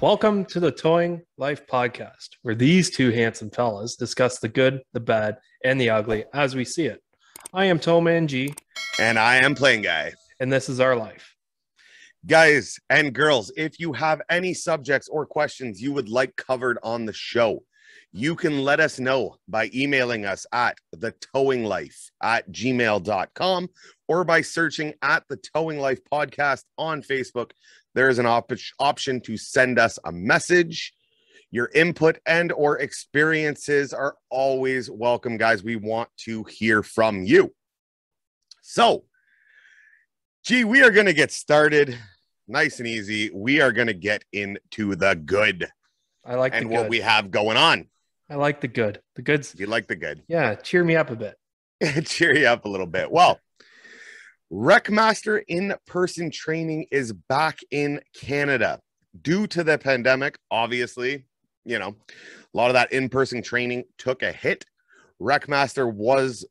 Welcome to the Towing Life Podcast, where these two handsome fellas discuss the good, the bad, and the ugly as we see it. I am TowManG. And I am PlainGuy. And this is our life. Guys and girls, if you have any subjects or questions you would like covered on the show, you can let us know by emailing us at thetowinglife@gmail.com or by searching at the Towing Life Podcast on Facebook. There is an option to send us a message. Your input and or experiences are always welcome, guys. We want to hear from you. So, we are going to get started nice and easy. We are going to get into the good. I like the good. And what we have going on. I like the good. The good's. You like the good? Yeah, cheer me up a bit. Cheer you up a little bit. Well, WreckMaster in-person training is back in Canada. Due to the pandemic, obviously, a lot of that in-person training took a hit. WreckMaster was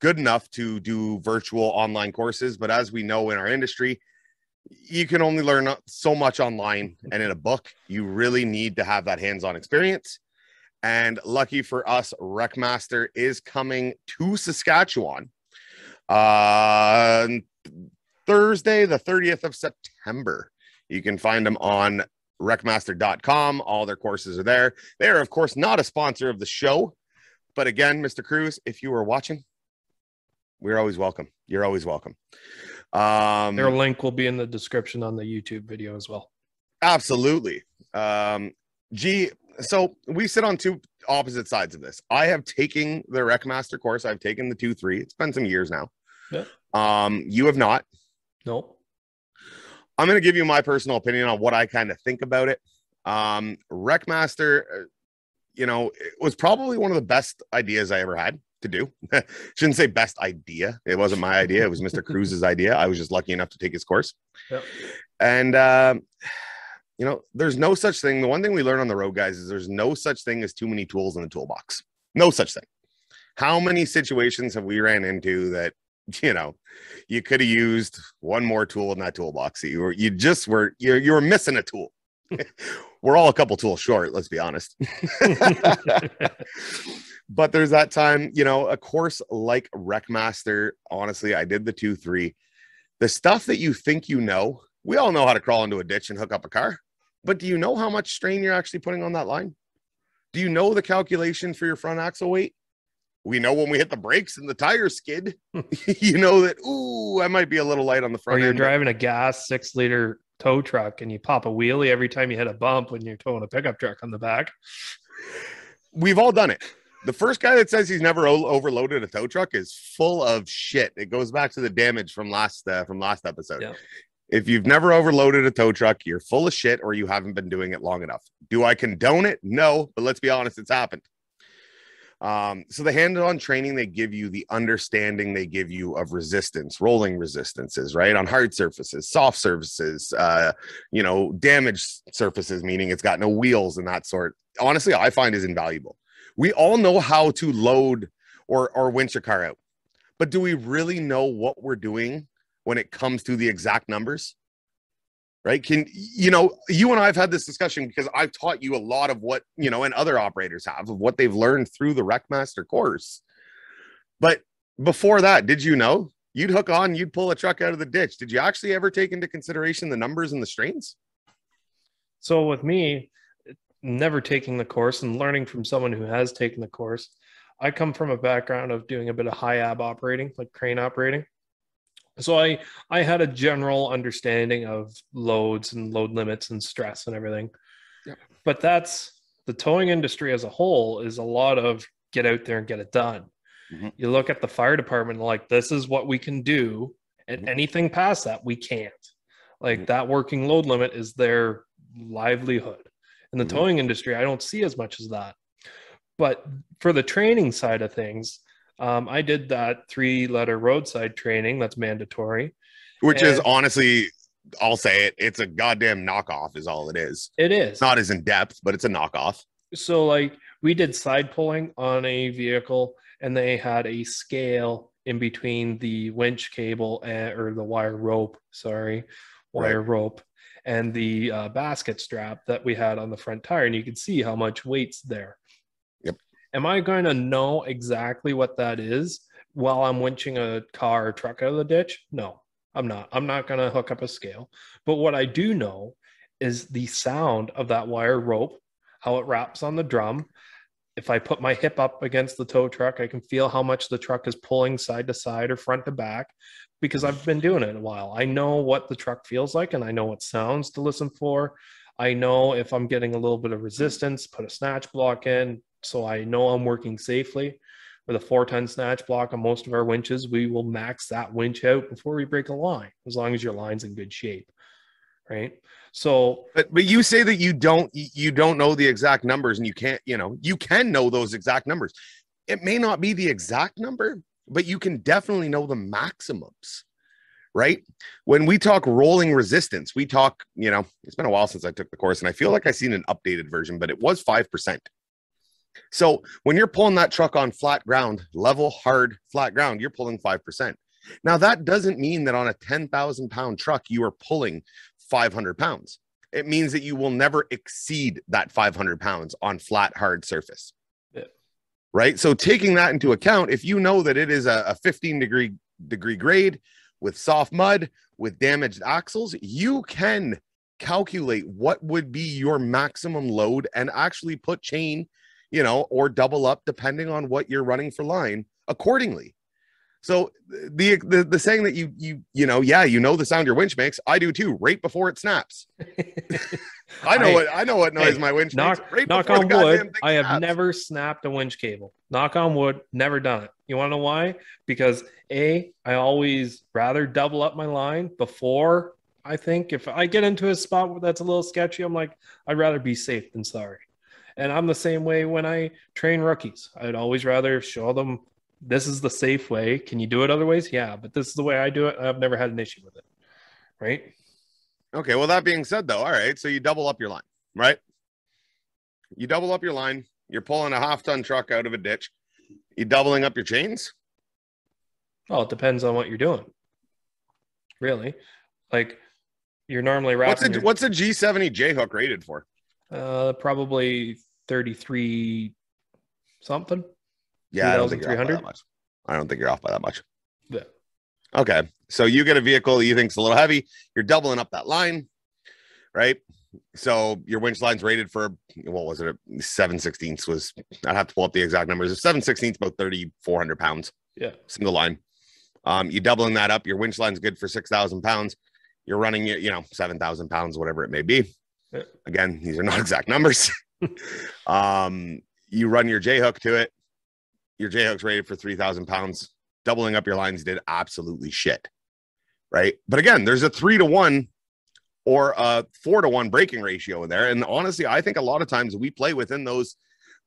good enough to do virtual online courses, but as we know in our industry, you can only learn so much online and in a book. You really need to have that hands-on experience. And lucky for us, WreckMaster is coming to Saskatchewan Thursday, the 30th of September. You can find them on wreckmaster.com. All their courses are there. They are, of course, not a sponsor of the show. But again, Mr. Cruz, if you are watching, we're always welcome. You're always welcome. Their link will be in the description on the YouTube video as well. Absolutely. So we sit on two opposite sides of this. I have taken the WreckMaster course. I've taken the 2-3. It's been some years now. Yeah. You have not. Nope. I'm going to give you my personal opinion on what I kind of think about it. WreckMaster, it was probably one of the best ideas I ever had to do. Shouldn't say best idea. It wasn't my idea. It was Mr. Cruz's idea. I was just lucky enough to take his course. Yep. And, there's no such thing. The one thing we learn on the road, guys, is there's no such thing as too many tools in a toolbox. No such thing. How many situations have we ran into that, you could have used one more tool in that toolbox? You were missing a tool. We're all a couple tools short, let's be honest. But there's that time, a course like WreckMaster, honestly, I did the 2-3. The stuff that you think we all know how to crawl into a ditch and hook up a car. But do you know how much strain you're actually putting on that line? Do you know the calculation for your front axle weight? We know when we hit the brakes and the tires skid, you know that, I might be a little light on the front end. Or you're end. driving a gas 6-liter tow truck and you pop a wheelie every time you hit a bump when you're towing a pickup truck on the back. We've all done it. The first guy that says he's never overloaded a tow truck is full of shit. It goes back to the damage from last episode. Yeah. If you've never overloaded a tow truck, you're full of shit or you haven't been doing it long enough. Do I condone it? No, but let's be honest, it's happened. So the hands-on training they give you, the understanding they give you of resistance, rolling resistances, right? On hard surfaces, soft surfaces, damaged surfaces, meaning it's got no wheels and that sort. Honestly, I find is invaluable. We all know how to load or winch a car out, but do we really know what we're doing when it comes to the exact numbers? Right? You and I have had this discussion because I've taught you a lot of what, and other operators have of what they've learned through the WreckMaster course. But before that, did you know you'd hook on, you'd pull a truck out of the ditch? Did you actually ever take into consideration the numbers and the strains? So with me, never taking the course and learning from someone who has taken the course, I come from a background of doing a bit of high ab operating, like crane operating. So I had a general understanding of loads and load limits and stress and everything. Yeah. But that's the towing industry as a whole is a lot of get out there and get it done. Mm-hmm. You look at the fire department like this is what we can do, and anything past that we can't. Like that working load limit is their livelihood. In the towing industry, I don't see as much as that. But for the training side of things, I did that 3-letter roadside training. That's mandatory. Which is honestly, I'll say it, it's a goddamn knockoff is all it is. It is. It's not as in depth, but it's a knockoff. So like we did side pulling on a vehicle and they had a scale in between the winch cable or the wire rope, rope. and the basket strap that we had on the front tire, and you can see how much weight's there. Yep. Am I going to know exactly what that is while I'm winching a car or truck out of the ditch? No, I'm not. I'm not going to hook up a scale. But what I do know is the sound of that wire rope, how it wraps on the drum. If I put my hip up against the tow truck, I can feel how much the truck is pulling side to side or front to back, because I've been doing it a while. I know what the truck feels like, and I know what sounds to listen for. I know if I'm getting a little bit of resistance, put a snatch block in, so I know I'm working safely. With a 4-ton snatch block on most of our winches, we will max that winch out before we break a line, as long as your line's in good shape, right? So, but you say that you don't know the exact numbers, and you can't, you can know those exact numbers. It may not be the exact number, but you can definitely know the maximums, right? When we talk rolling resistance, we talk, it's been a while since I took the course, and I feel like I've seen an updated version, but it was 5%. So when you're pulling that truck on flat ground, level, hard, flat ground, you're pulling 5%. Now, that doesn't mean that on a 10,000 pound truck, you are pulling 500 pounds. It means that you will never exceed that 500 pounds on flat, hard surface. yeah. Right. So taking that into account, if you know that it is a 15 degree grade with soft mud, with damaged axles, you can calculate what would be your maximum load and actually put chain, or double up depending on what you're running for line accordingly. So the saying that you know the sound your winch makes, I do too, right before it snaps. I know what noise my winch makes. Right knock on wood, I have never snapped a winch cable. Knock on wood, never done it. You want to know why? Because I always rather double up my line before. I think if I get into a spot where that's a little sketchy, I'm like, I'd rather be safe than sorry. And I'm the same way when I train rookies. I'd always rather show them, this is the safe way. Can you do it other ways? Yeah, but this is the way I do it. I've never had an issue with it. Right? Okay, well, that being said, though, all right, so you double up your line, right? You double up your line. You're pulling a 1/2-ton truck out of a ditch. You doubling up your chains? Well, it depends on what you're doing. Really? Like, you're normally wrapping... What's a G70 J-hook rated for? Probably 33 something. Yeah, I don't think you're off by that much. I don't think you're off by that much. Yeah. Okay. So you get a vehicle that you think's a little heavy. You're doubling up that line, right? So your winch line's rated for, what was it? 7/16 was, I'd have to pull up the exact numbers. 7/16 about 3,400 pounds. Yeah. Single line. You doubling that up. Your winch line's good for 6,000 pounds. You're running it, 7,000 pounds, whatever it may be. Yeah. Again, these are not exact numbers. You run your J-hook to it. Your J-hook's rated for 3,000 pounds. Doubling up your lines did absolutely shit, right? But again, there's a 3-to-1 or a 4-to-1 braking ratio in there. And honestly, I think a lot of times we play within those.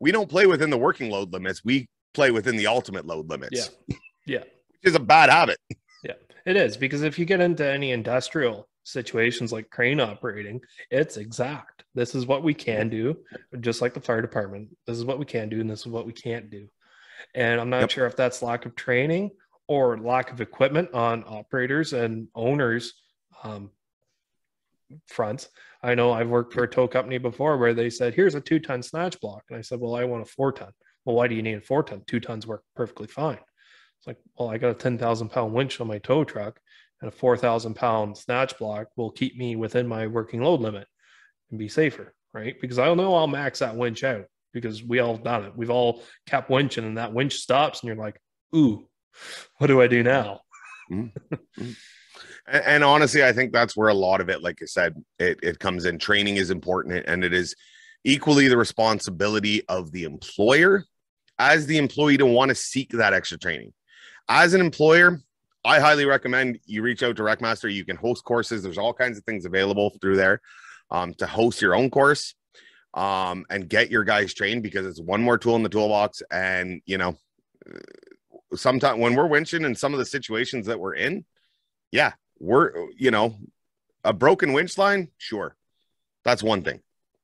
We don't play within the working load limits. We play within the ultimate load limits. Yeah. Yeah. Which is a bad habit. Yeah, it is. Because if you get into any industrial situations like crane operating, it's exact. This is what we can do, just like the fire department. This is what we can do, and this is what we can't do. And I'm not sure if that's lack of training or lack of equipment on operators and owners fronts. I know I've worked for a tow company before where they said, here's a 2-ton snatch block. And I said, well, I want a 4-ton. Well, why do you need a 4-ton? 2 tons work perfectly fine. It's like, well, I got a 10,000 pound winch on my tow truck, and a 4,000 pound snatch block will keep me within my working load limit and be safer, right? Because I know I'll max that winch out, because we all done it. We've all kept winching, and that winch stops, and you're like, ooh, what do I do now? Mm-hmm. And honestly, I think that's where a lot of it, like I said, it comes in. Training is important, and it is equally the responsibility of the employer as the employee to want to seek that extra training. As an employer, I highly recommend you reach out to WreckMaster. You can host courses. There's all kinds of things available through there to host your own course and get your guys trained, because it's one more tool in the toolbox. And, sometimes when we're winching in some of the situations that we're in, yeah, we're, a broken winch line. Sure. That's one thing,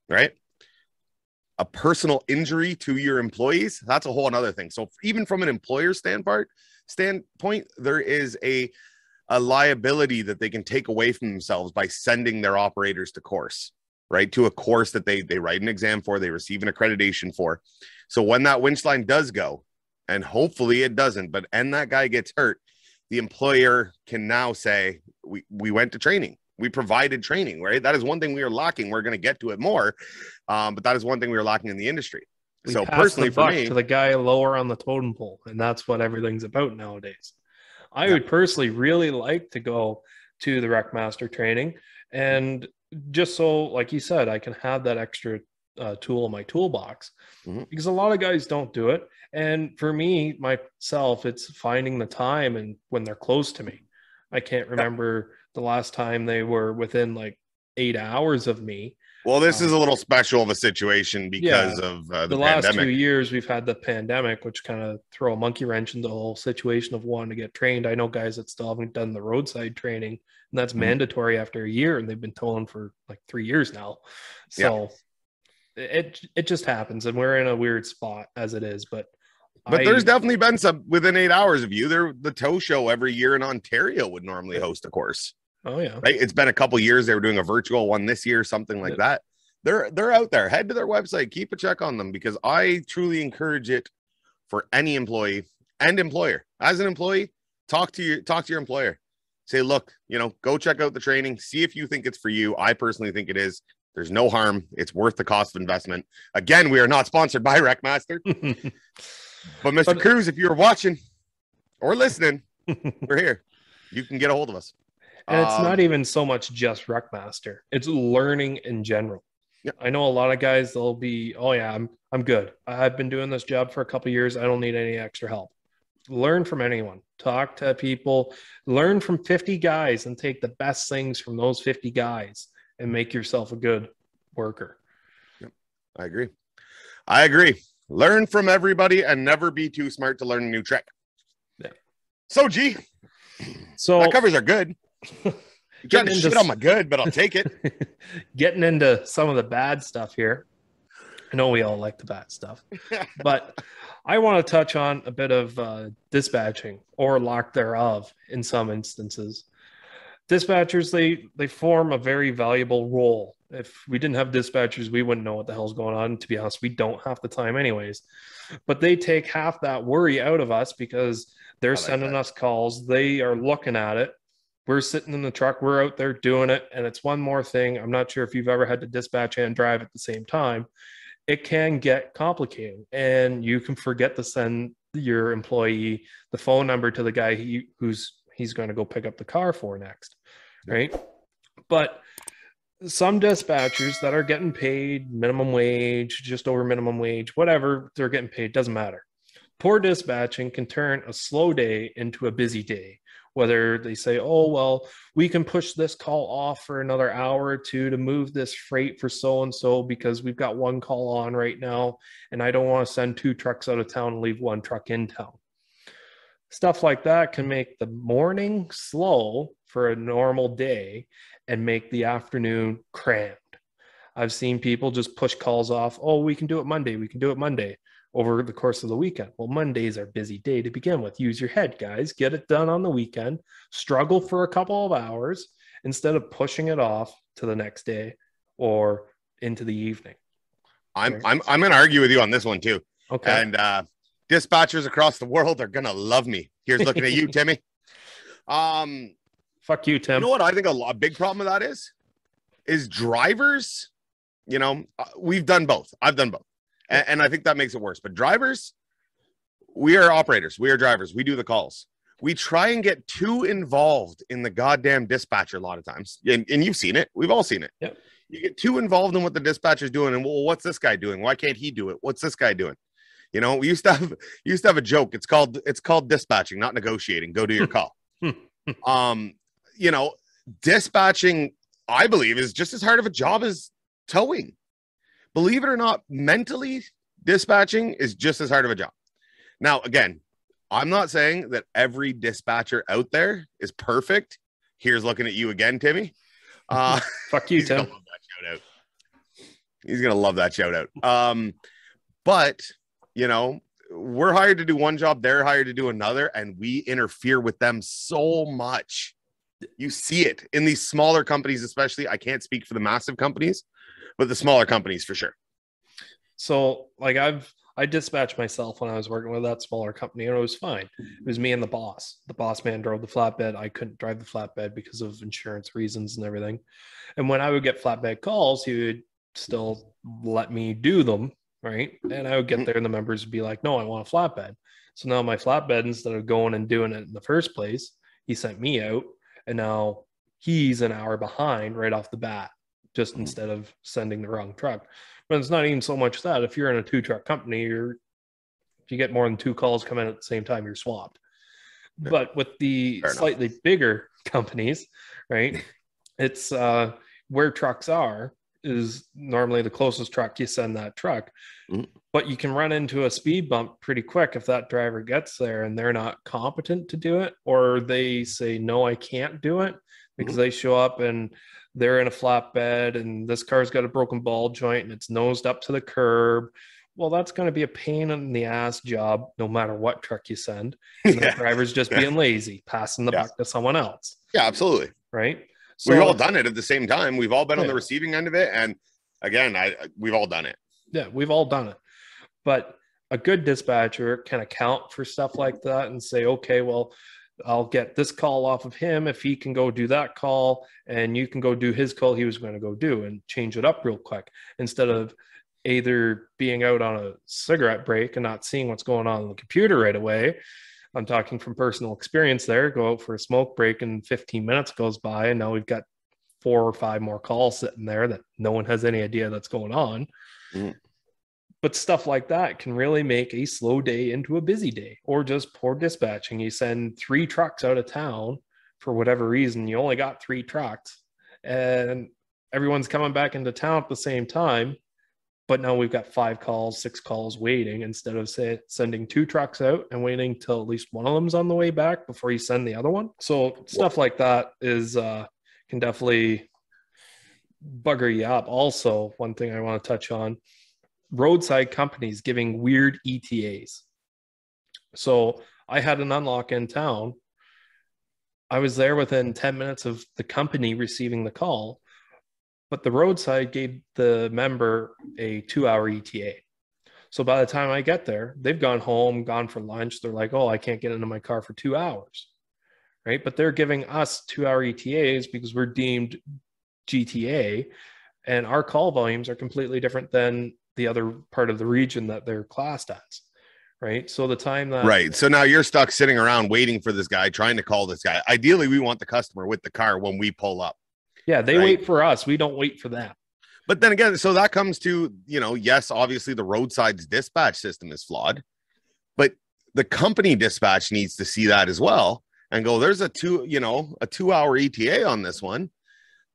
right? A personal injury to your employees, that's a whole another thing. So even from an employer standpoint, there is a a liability that they can take away from themselves by sending their operators to course, right? To a course that they write an exam for, they receive an accreditation for. So when that winch line does go, and hopefully it doesn't, but and that guy gets hurt, the employer can now say, we went to training. We provided training, right? That is one thing we are lacking. We're going to get to it more. But that is one thing we are lacking in the industry. We so pass personally the buck for me, to the guy lower on the totem pole, and that's what everything's about nowadays. I would personally really like to go to the WreckMaster training, and just so, like you said, I can have that extra tool in my toolbox, because a lot of guys don't do it. And for me, myself, it's finding the time and when they're close to me. I can't remember the last time they were within like 8 hours of me. Well, this is a little special of a situation because of the last pandemic. 2 years we've had the pandemic, which kind of throw a monkey wrench into the whole situation of wanting to get trained. I know guys that still haven't done the roadside training, and that's mandatory after a year, and they've been towing for like 3 years now. So it just happens, and we're in a weird spot as it is. But there's definitely been some within 8 hours of you. The tow show every year in Ontario would normally host a course. Oh yeah, right. It's been a couple years. They were doing a virtual one this year, something like that. They're out there. Head to their website, keep a check on them, because I truly encourage it for any employee and employer. As an employee, talk to your employer. Say, look, go check out the training. See if you think it's for you. I personally think it is. There's no harm. It's worth the cost of investment. Again, we are not sponsored by WreckMaster. But Mr. Cruz, if you're watching or listening, we're here. You can get a hold of us. And it's not even so much just WreckMaster. It's learning in general. Yep. I know a lot of guys, they'll be, oh yeah, I'm good. I've been doing this job for a couple of years. I don't need any extra help. Learn from anyone. Talk to people. Learn from 50 guys and take the best things from those 50 guys and make yourself a good worker. Yep. I agree. Learn from everybody and never be too smart to learn a new trick. Yeah. So, that covers our good. You're trying to shit on my good, but I'll take it. Getting into some of the bad stuff here. I know we all like the bad stuff, but I want to touch on a bit of dispatching or lack thereof in some instances. Dispatchers, they form a very valuable role. If we didn't have dispatchers, we wouldn't know what the hell's going on. To be honest, we don't have the time anyways. But they take half that worry out of us because they're sending us calls. They are looking at it. We're sitting in the truck. We're out there doing it. And it's one more thing. I'm not sure if you've ever had to dispatch and drive at the same time. It can get complicated. And you can forget to send your employee the phone number to the guy he's going to go pick up the car for next. Right? But some dispatchers that are getting paid minimum wage, just over minimum wage, whatever they're getting paid, doesn't matter. Poor dispatching can turn a slow day into a busy day. Whether they say, oh, well, we can push this call off for another hour or two to move this freight for so-and-so because we've got one call on right now, and I don't want to send 2 trucks out of town and leave 1 truck in town. Stuff like that can make the morning slow for a normal day and make the afternoon crammed. I've seen people just push calls off. Oh, we can do it Monday. We can do it Monday over the course of the weekend. Well, Monday's our busy day to begin with. Use your head, guys. Get it done on the weekend. Struggle for a couple of hours instead of pushing it off to the next day or into the evening. I'm going to argue with you on this one too. Okay. And dispatchers across the world are going to love me. Here's looking at you, Timmy. Fuck you, Tim. You know what I think a big problem with that is drivers, we've done both. I've done both. And I think that makes it worse. But drivers, we are operators. We are drivers. We do the calls. We try and get too involved in the goddamn dispatcher a lot of times. And you've seen it. We've all seen it. Yep. You get too involved in what the dispatcher's doing. And, well, what's this guy doing? Why can't he do it? What's this guy doing? We used to have a joke. It's called dispatching, not negotiating. Go do your call. Dispatching, I believe, is just as hard of a job as towing. Believe it or not, mentally, dispatching is just as hard of a job. Now, again, I'm not saying that every dispatcher out there is perfect. Here's looking at you again, Timmy. Fuck you, Tim. He's going to love that shout out. But, we're hired to do one job, they're hired to do another, and we interfere with them so much. You see it in these smaller companies, especially. I can't speak for the massive companies, but the smaller companies for sure. So like I dispatched myself when I was working with that smaller company, and it was fine. It was me and the boss. The boss man drove the flatbed. I couldn't drive the flatbed because of insurance reasons and everything. And when I would get flatbed calls, he would still let me do them, right? And I would get there and the members would be like, no, I want a flatbed. So now my flatbed, instead of going and doing it in the first place, he sent me out, and now he's an hour behind right off the bat, just instead of sending the wrong truck. But it's not even so much that if you're in a 2-truck company, if you get more than 2 calls come in at the same time, you're swamped. Yeah. But with the slightly bigger companies, right, it's where trucks are is normally the closest truck, you send that truck. But you can run into a speed bump pretty quick if that driver gets there and they're not competent to do it, or they say, no, I can't do it, because they show up and they're in a flatbed and this car's got a broken ball joint and it's nosed up to the curb. Well, that's going to be a pain in the ass job no matter what truck you send. And the driver's just being lazy, passing the buck to someone else. Yeah, absolutely. Right. So we've all done it at the same time. We've all been on the receiving end of it. And again, we've all done it. Yeah, we've all done it. But a good dispatcher can account for stuff like that and say, okay, well, I'll get this call off of him if he can go do that call, and you can go do his call he was going to go do, and change it up real quick, instead of either being out on a cigarette break and not seeing what's going on the computer right away. I'm talking from personal experience there. Go out for a smoke break and 15 minutes goes by, and now we've got 4 or 5 more calls sitting there that no one has any idea that's going on. But stuff like that can really make a slow day into a busy day, or just poor dispatching. You send 3 trucks out of town for whatever reason. You only got 3 trucks and everyone's coming back into town at the same time. But now we've got 5 calls, 6 calls waiting, instead of sending 2 trucks out and waiting till at least one of them's on the way back before you send the other one. So stuff like that is can definitely bugger you up. Also, one thing I want to touch on, roadside companies giving weird ETAs. So I had an unlock in town. I was there within 10 minutes of the company receiving the call, but the roadside gave the member a 2-hour ETA. So by the time I get there, they've gone home, gone for lunch. They're like, oh, I can't get into my car for 2 hours, right? But they're giving us 2-hour ETAs because we're deemed GTA, and our call volumes are completely different than the other part of the region that they're classed as, right? So the time that... Right. So now you're stuck sitting around waiting for this guy, trying to call this guy. Ideally, we want the customer with the car when we pull up. Yeah, they wait for us. We don't wait for them. But then again, so that comes to, yes, obviously the roadside's dispatch system is flawed, but the company dispatch needs to see that as well and go, there's a 2-hour ETA on this one.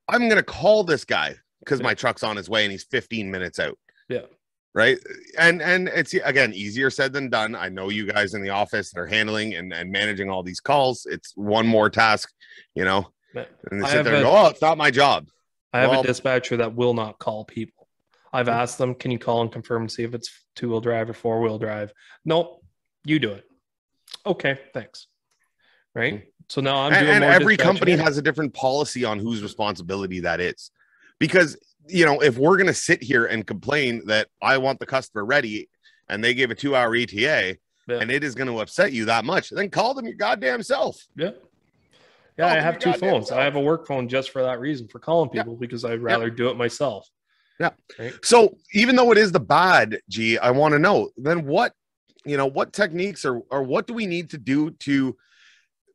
I'm going to call this guy because my truck's on his way and he's 15 minutes out. Yeah. Right. And it's, again, easier said than done. I know you guys in the office that are handling and managing all these calls. It's one more task, and they sit there and go, oh, it's not my job. I have a dispatcher that will not call people. I've asked them, can you call and confirm and see if it's 2-wheel drive or 4-wheel drive? Nope. You do it. Okay. Thanks. Right. So now I'm doing more. Every company has a different policy on whose responsibility that is, because if we're going to sit here and complain that I want the customer ready and they gave a 2-hour ETA and it is going to upset you that much, then call them your goddamn self. Yeah. Yeah. I have 2 phones. I have a work phone just for that reason, for calling people, because I'd rather do it myself. Yeah. Right? So even though it is the bad, I want to know then what techniques or what do we need to do to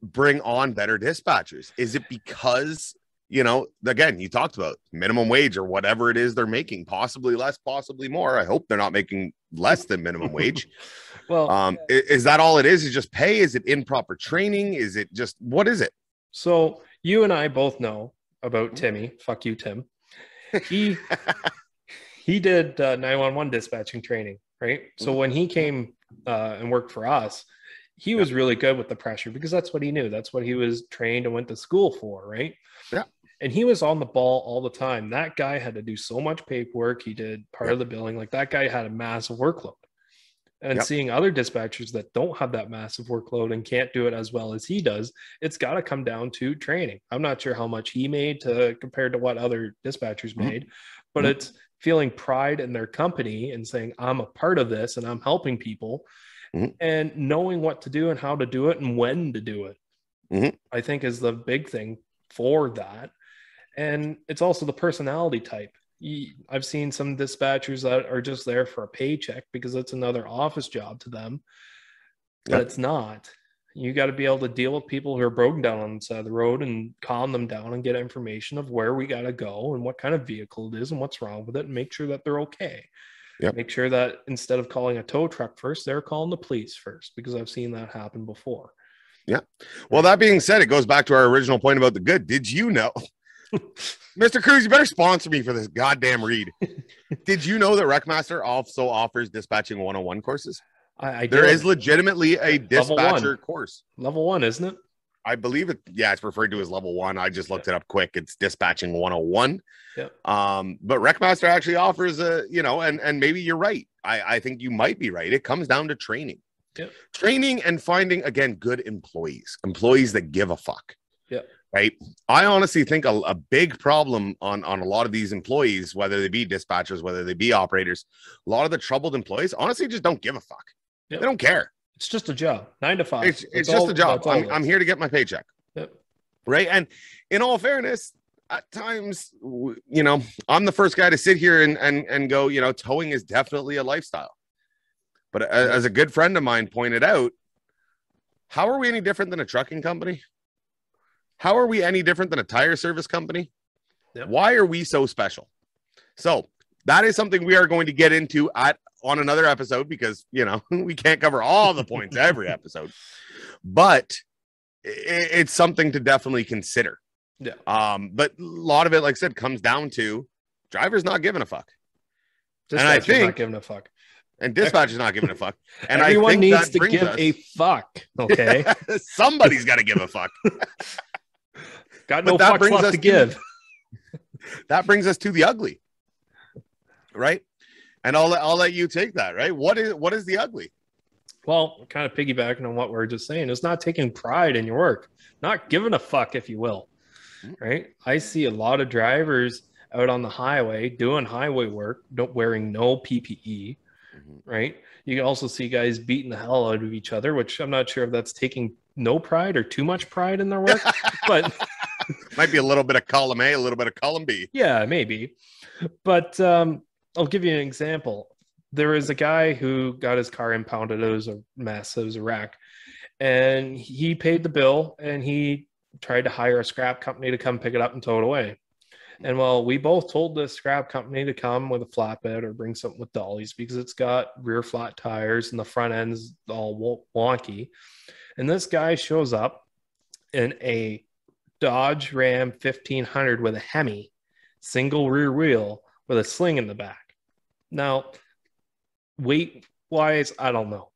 bring on better dispatchers? Is it because again, you talked about minimum wage or whatever it is they're making, possibly less, possibly more. I hope they're not making less than minimum wage. Well, is that all it is? Is just pay? Is it improper training? Is it just, what is it? So you and I both know about Timmy. Fuck you, Tim. He did 911 dispatching training, right? So when he came and worked for us, he was really good with the pressure because that's what he knew. That's what he was trained and went to school for, right? Yeah. And he was on the ball all the time. That guy had to do so much paperwork. He did part of the billing. Like, that guy had a massive workload. And seeing other dispatchers that don't have that massive workload and can't do it as well as he does, it's got to come down to training. I'm not sure how much he made compared to what other dispatchers made, but it's feeling pride in their company and saying, I'm a part of this and I'm helping people, and knowing what to do and how to do it and when to do it, I think is the big thing for that. And it's also the personality type. I've seen some dispatchers that are just there for a paycheck because it's another office job to them, but it's not. You got to be able to deal with people who are broken down on the side of the road and calm them down and get information of where we got to go and what kind of vehicle it is and what's wrong with it, and make sure that they're okay. Make sure that instead of calling a tow truck first, they're calling the police first, because I've seen that happen before. Well, that being said, it goes back to our original point about the good. Did you know? Mr. Cruz, you better sponsor me for this goddamn read. Did you know that WreckMaster also offers dispatching 101 courses? There is legitimately a dispatcher course. Level 1, isn't it? I believe it. Yeah, it's referred to as level 1. I just looked it up quick. It's dispatching 101. But WreckMaster actually offers and maybe you're right. I think you might be right. It comes down to training. Training and finding, again, good employees that give a fuck. Right. I honestly think a big problem on a lot of these employees, whether they be dispatchers, whether they be operators, a lot of the troubled employees honestly just don't give a fuck. They don't care. It's just a job, 9 to 5. It's just a job. I'm here to get my paycheck. Right. And in all fairness, at times, I'm the first guy to sit here and go, towing is definitely a lifestyle. But as a good friend of mine pointed out, how are we any different than a trucking company? How are we any different than a tire service company? Why are we so special? So that is something we are going to get into on another episode, because, we can't cover all the points every episode, but it's something to definitely consider. But a lot of it, like I said, comes down to drivers not giving a fuck. And I think not giving a fuck. And dispatchers not giving a fuck. And everyone needs to give a fuck. Okay. Somebody's got to give a fuck. Got no fucks left to give. That brings us to the ugly, right? And I'll let you take that, right? What is the ugly? Well, kind of piggybacking on what we are just saying, it's not taking pride in your work, not giving a fuck, if you will, right? I see a lot of drivers out on the highway doing highway work, wearing no PPE, right? You can also see guys beating the hell out of each other, which I'm not sure if that's taking no pride or too much pride in their work, but might be a little bit of column A, a little bit of column B. Yeah, maybe. But I'll give you an example. There is a guy who got his car impounded. It was a mess. It was a wreck. And he paid the bill, and he tried to hire a scrap company to come pick it up and tow it away. And well, we both told the scrap company to come with a flatbed or bring something with dollies, because it's got rear flat tires and the front end's all wonky. And this guy shows up in a Dodge Ram 1500 with a Hemi, single rear wheel with a sling in the back. Now, weight wise, I don't know,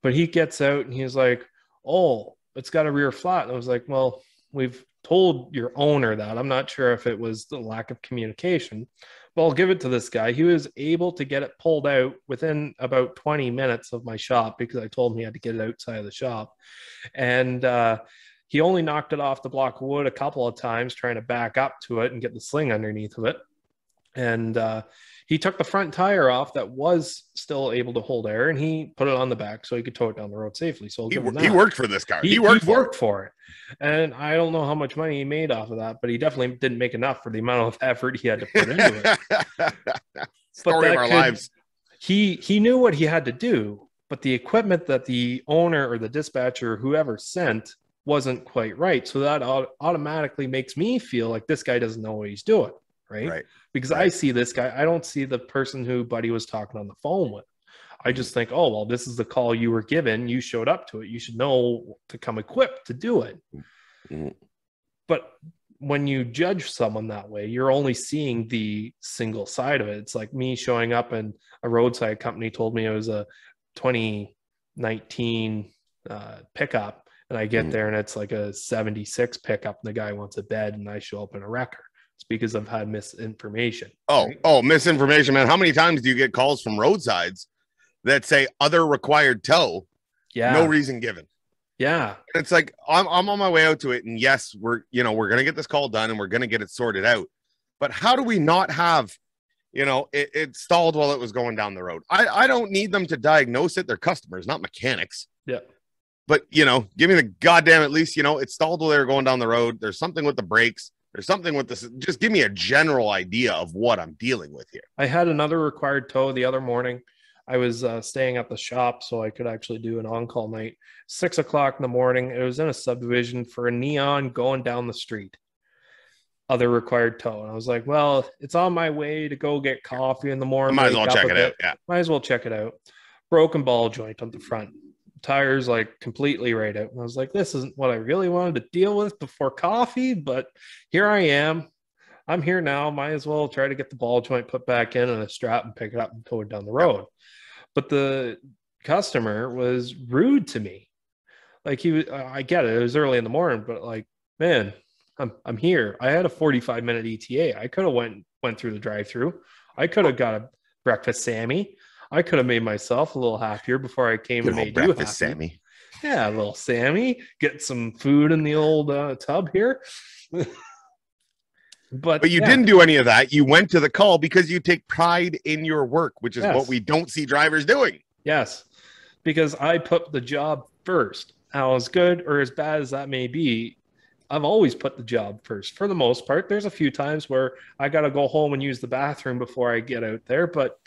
but he gets out and he's like, "Oh, it's got a rear flat." And I was like, "Well, we've told your owner that." I'm not sure if it was the lack of communication, but I'll give it to this guy. He was able to get it pulled out within about 20 minutes of my shop, because I told him he had to get it outside of the shop. And he only knocked it off the block of wood a couple of times trying to back up to it and get the sling underneath of it. And he took the front tire off that was still able to hold air, and he put it on the back so he could tow it down the road safely. So he worked for this car. He worked for it. And I don't know how much money he made off of that, but he definitely didn't make enough for the amount of effort he had to put into it. Story of our lives. He knew what he had to do, but the equipment that the owner or the dispatcher, whoever sent, wasn't quite right. So that automatically makes me feel like this guy doesn't know what he's doing. Right. Because I see this guy, I don't see the person who Buddy was talking on the phone with. I just think, oh, well, this is the call you were given. You showed up to it. You should know to come equipped to do it. But when you judge someone that way, you're only seeing the single side of it. It's like me showing up and a roadside company told me it was a 2019 pickup. And I get there and it's like a 76 pickup and the guy wants a bed and I show up in a wrecker. It's because I've had misinformation. Oh, misinformation, man. How many times do you get calls from roadsides that say other required tow. Yeah. No reason given. Yeah. It's like I'm on my way out to it, and yes, we're gonna get this call done and we're gonna get it sorted out. But how do we not have, it stalled while it was going down the road? I don't need them to diagnose it. They're customers, not mechanics. Yeah. But give me the goddamn, at least, it stalled while they were going down the road. There's something with the brakes. There's something with this. Just give me a general idea of what I'm dealing with here. I had another required tow the other morning. I was staying at the shop, so I could actually do an on-call night. 6 o'clock in the morning. It was in a subdivision for a neon going down the street. Other required tow. And I was like, well, it's on my way to go get coffee in the morning. I might as well check it out. Yeah. Might as well check it out. Broken ball joint on the front. Tires like completely right out. And I was like, this isn't what I really wanted to deal with before coffee, but here I am. I'm here now. Might as well try to get the ball joint put back in a strap and pick it up and tow it down the road. Yeah. But the customer was rude to me. Like I get it. It was early in the morning, but like, man, I'm here. I had a 45-minute ETA. I could have went through the drive-through. I could have got a breakfast Sammy. I could have made myself a little happier before I came and made you happy. Sammy. Yeah, a little Sammy. Get some food in the old tub here. But you didn't do any of that. You went to the call because you take pride in your work, which is what we don't see drivers doing. Yes, because I put the job first. How as good or as bad as that may be, I've always put the job first for the most part. There's a few times where I got to go home and use the bathroom before I get out there. But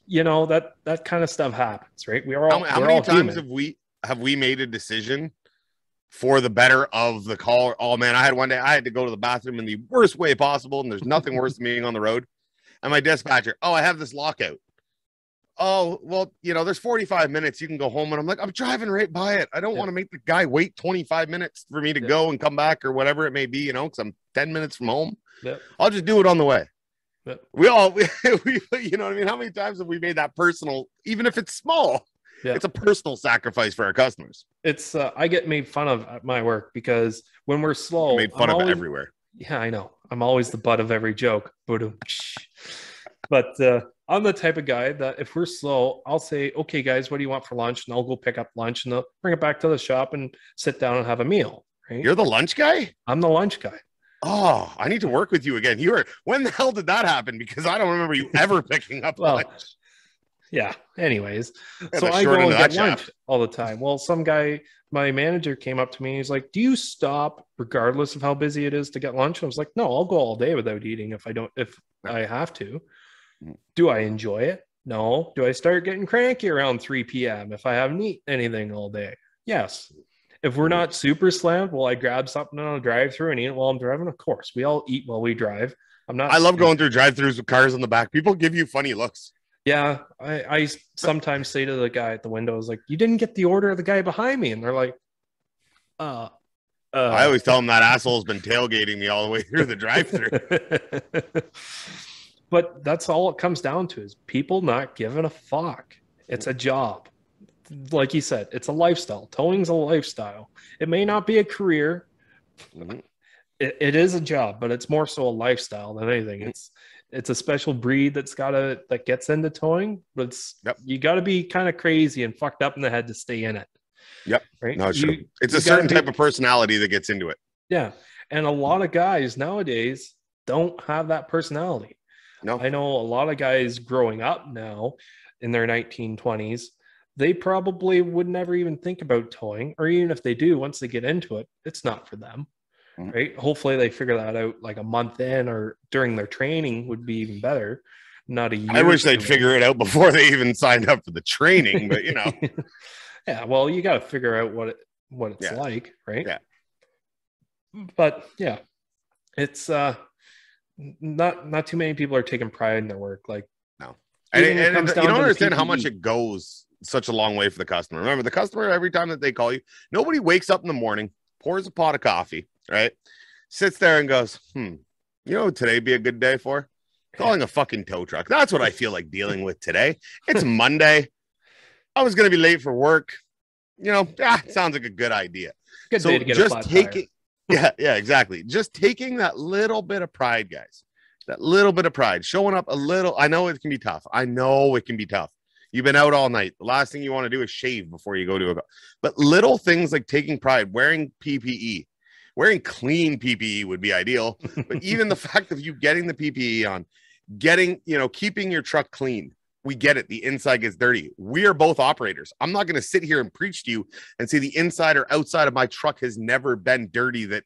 that kind of stuff happens, right? How many times have we made a decision for the better of the call? Oh man, I had one day I had to go to the bathroom in the worst way possible. And there's nothing worse than being on the road. And my dispatcher, I have this lockout. Oh, well, there's 45 minutes. You can go home. And I'm like, I'm driving right by it. I don't want to make the guy wait 25 minutes for me to go and come back or whatever it may be, because I'm 10 minutes from home. Yep. I'll just do it on the way. Yep. We you know what I mean? How many times have we made that personal, even if it's small? Yep. It's a personal sacrifice for our customers. It's I get made fun of at my work because when we're slow, made fun of everywhere. Yeah, I know. I'm always the butt of every joke. But I'm the type of guy that if we're slow, I'll say, okay, guys, what do you want for lunch? And I'll go pick up lunch and they'll bring it back to the shop and sit down and have a meal. Right? You're the lunch guy? I'm the lunch guy. Oh, I need to work with you again. When the hell did that happen? Because I don't remember you ever picking up lunch. Yeah. Anyways, so I go and get lunch all the time. Well, some guy, my manager came up to me. He's like, do you stop regardless of how busy it is to get lunch? I was like, no, I'll go all day without eating if I have to. Do I enjoy it? No. Do I start getting cranky around 3 p.m. if I haven't eaten anything all day? Yes. If we're not super slammed, will I grab something on a drive-through and eat it while I'm driving? Of course. We all eat while we drive. I love going through drive-throughs with cars in the back. People give you funny looks. Yeah. I sometimes say to the guy at the window, like, you didn't get the order of the guy behind me. And they're like, I always tell them that asshole's been tailgating me all the way through the drive-through. But that's all it comes down to is people not giving a fuck. It's a job. Like you said, it's a lifestyle. Towing's a lifestyle. It may not be a career. Mm-hmm. It is a job, but it's more so a lifestyle than anything. It's a special breed that gets into towing, but you got to be kind of crazy and fucked up in the head to stay in it. Yep. Right. No, it's true. It's a certain type of personality that gets into it. Yeah. And a lot of guys nowadays don't have that personality. No, I know a lot of guys growing up now in their 1920s, they probably would never even think about towing, or even if they do, once they get into it, it's not for them, right? Hopefully they figure that out like a month in or during their training would be even better. Not a year. I wish they'd figure it out before they even signed up for the training, but Yeah, well, you got to figure out what it's like, right? Yeah. But yeah, it's not too many people are taking pride in their work. Like, no, and you don't understand how much it goes such a long way for the customer. Remember, the customer, every time that they call you, nobody wakes up in the morning, pours a pot of coffee, right? Sits there and goes, today be a good day for calling a fucking tow truck. That's what I feel like dealing with today. It's Monday. I was going to be late for work. Sounds like a good idea. Good day to get a flat tire. Yeah, exactly. Just taking that little bit of pride, guys. That little bit of pride, showing up a little. I know it can be tough. You've been out all night. The last thing you want to do is shave before you go to a. But little things like taking pride, wearing PPE, wearing clean PPE would be ideal. But even the fact of you getting the PPE on, keeping your truck clean. We get it. The inside gets dirty. We are both operators. I'm not going to sit here and preach to you and say the inside or outside of my truck has never been dirty that,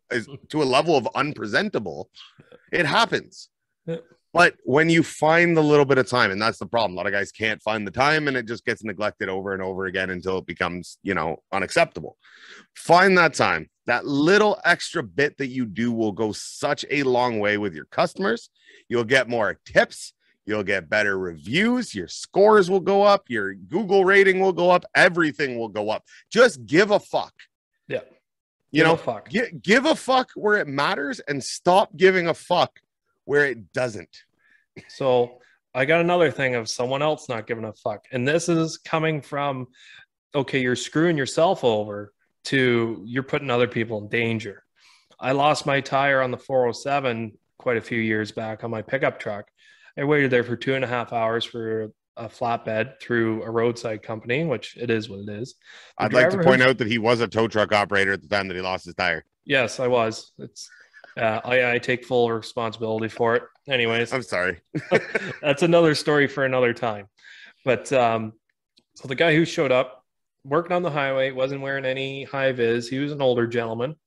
is to a level of unpresentable. It happens. Yeah. But when you find the little bit of time, and that's the problem, a lot of guys can't find the time and it just gets neglected over and over again until it becomes, unacceptable. Find that time. That little extra bit that you do will go such a long way with your customers. You'll get more tips. You'll get better reviews. Your scores will go up. Your Google rating will go up. Everything will go up. Just give a fuck. Yeah. Give a fuck where it matters and stop giving a fuck where it doesn't. So I got another thing of someone else not giving a fuck. And this is coming from, okay, you're screwing yourself over to you're putting other people in danger. I lost my tire on the 407 quite a few years back on my pickup truck. I waited there for 2.5 hours for a flatbed through a roadside company, which it is what it is. I'd like to point out that he was a tow truck operator at the time that he lost his tire. Yes, I was. I take full responsibility for it. Anyways, I'm sorry. That's another story for another time. But so the guy who showed up, working on the highway, wasn't wearing any high vis. He was an older gentleman.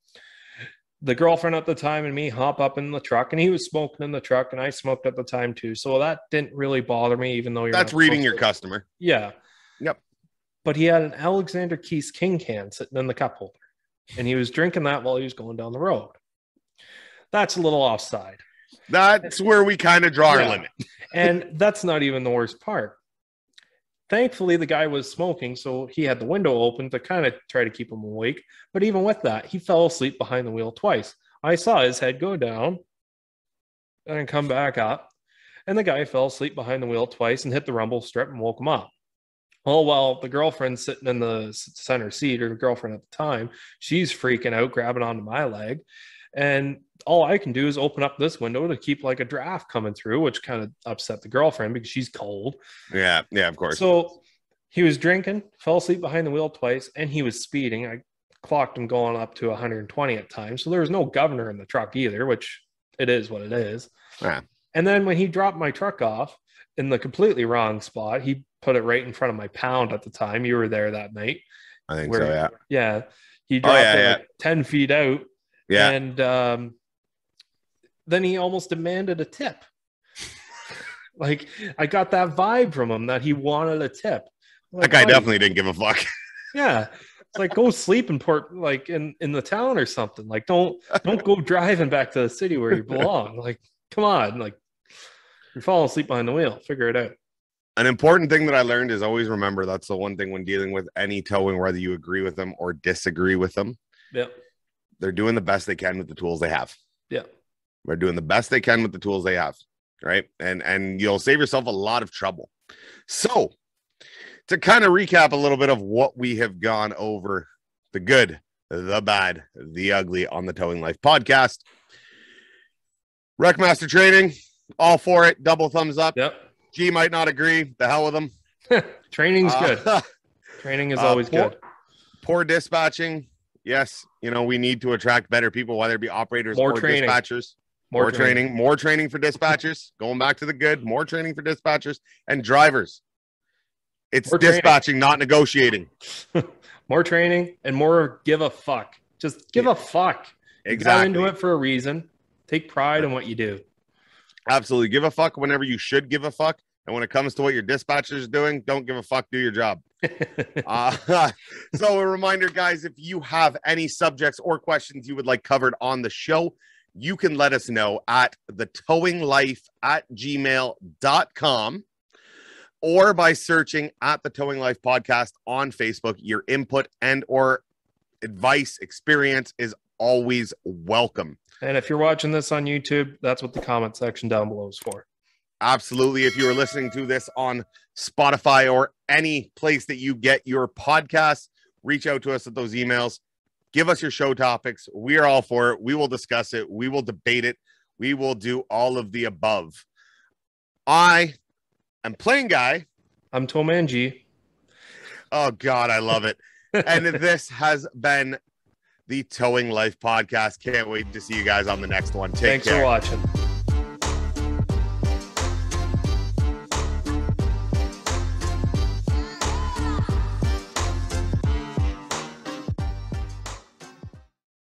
The girlfriend at the time and me hop up in the truck, and he was smoking in the truck, and I smoked at the time too. So that didn't really bother me, even though that's reading your customer. Yeah. Yep. But he had an Alexander Keith's King can sitting in the cup holder, and he was drinking that while he was going down the road. That's a little offside. That's where we kind of draw our limit. And that's not even the worst part. Thankfully, the guy was smoking, so he had the window open to kind of try to keep him awake. But even with that, he fell asleep behind the wheel twice. I saw his head go down and come back up, and the guy fell asleep behind the wheel twice and hit the rumble strip and woke him up. Well, while the girlfriend's sitting in the center seat, or the girlfriend at the time, she's freaking out, grabbing onto my leg. And all I can do is open up this window to keep like a draft coming through, which kind of upset the girlfriend because she's cold. Yeah, of course. So he was drinking, fell asleep behind the wheel twice, and he was speeding. I clocked him going up to 120 at times. So there was no governor in the truck either, which it is what it is. Yeah. And then when he dropped my truck off in the completely wrong spot, he put it right in front of my pound at the time. You were there that night. I think so, yeah. Yeah. He dropped like 10 feet out. Yeah. And then he almost demanded a tip. Like, I got that vibe from him that he wanted a tip. Like, that guy definitely didn't give a fuck. Yeah. It's like, go sleep in in the town or something. Like, don't go driving back to the city where you belong. Like, come on. Like, you're falling asleep behind the wheel. Figure it out. An important thing that I learned is always remember that's the one thing when dealing with any towing, whether you agree with them or disagree with them. Yep. They're doing the best they can with the tools they have. Yeah. They're doing the best they can with the tools they have. Right. And you'll save yourself a lot of trouble. So to kind of recap a little bit of what we have gone over, the good, the bad, the ugly on the Towing Life podcast. WreckMaster training, all for it. Double thumbs up. Yep. G might not agree. The hell with them. Training's good. Training is always good. Poor dispatching. Yes, we need to attract better people, whether it be operators or dispatchers. More training for dispatchers. Going back to the good, more training for dispatchers and drivers. It's dispatching, not negotiating. More training and more give a fuck. Just give a fuck. Exactly. You got into it for a reason. Take pride in what you do. Absolutely. Give a fuck whenever you should give a fuck. And when it comes to what your dispatcher is doing, don't give a fuck. Do your job. So a reminder, guys, if you have any subjects or questions you would like covered on the show, you can let us know at thetowinglife@gmail.com or by searching at the Towing Life podcast on Facebook. Your input and or advice, experience is always welcome. And if you're watching this on YouTube, that's what the comment section down below is for. Absolutely. If you are listening to this on Spotify or any place that you get your podcasts, reach out to us at those emails. Give us your show topics. We are all for it. We will discuss it. We will debate it. We will do all of the above. I am PlainGuy, I'm TowManG. Oh, God, I love it. And this has been the Towing Life podcast. Can't wait to see you guys on the next one. Take care. Thanks for watching.